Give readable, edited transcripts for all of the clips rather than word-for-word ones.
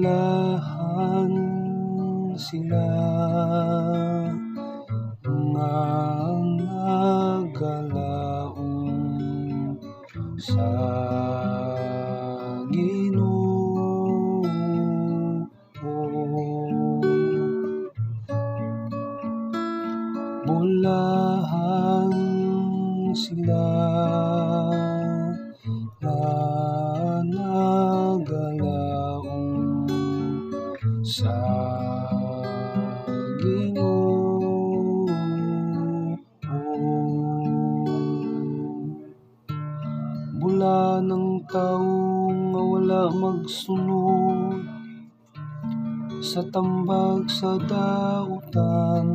Bulahan sila nga nagalaom sa Ginoo. Bulahan sila nga nagalaom sa Ginoo. Bula ng tao nga wala magsunod sa tambag sa dautan,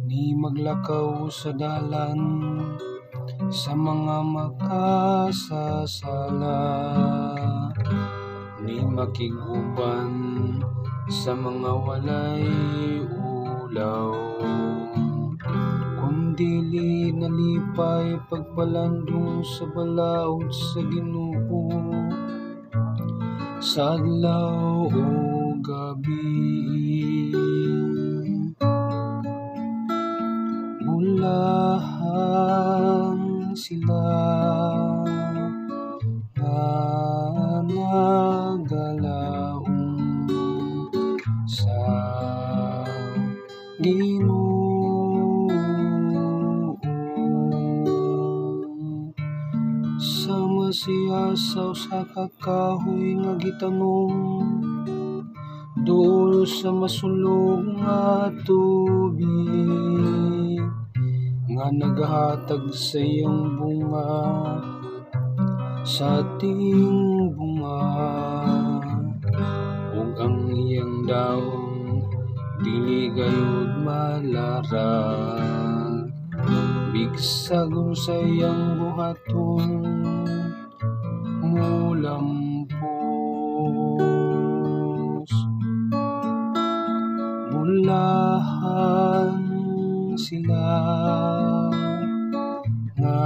ni maglakaw sa dalan sa mga makasasala, ni makiguban sa mga walay ulaw, kundili nalipay pagpalandong sa balaod sa Ginoo sa adlaw o gabi. Bulahan sila nga nagalaom sa Ginoo. Sama siya sa usa ka kahoy nga gitanong duol sa masulog nga tubig, nga nagahatag sa iyang bunga sa ating bunga, ug ang iyang dawong dili gayud malarag. Bigsag sa iyang buhaton mulampos. Bulahan sila nga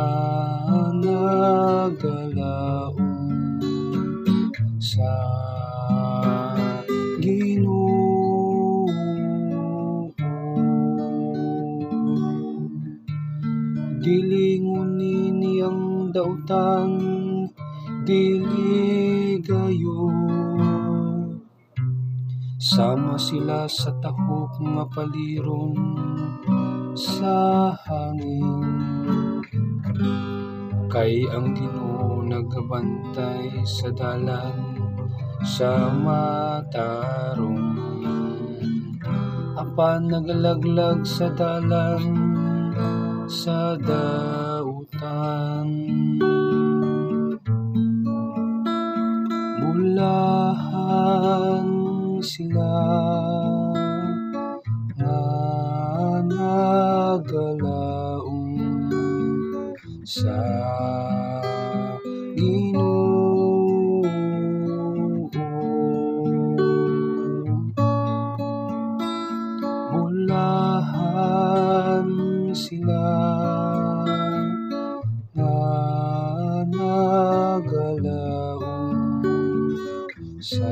nagalaom sa Ginoo. Dili nguni niyang dautan, dili gayud. Sama sila sa tahok nga paliron sa hangin, kay ang Ginoo nagabantay sa dalan sa matarong, apan nagalaglag sa dalan sa dautan. Bulahan sila nga nagalaom sa Ginoo. Bulahan sila nga nagalaom sa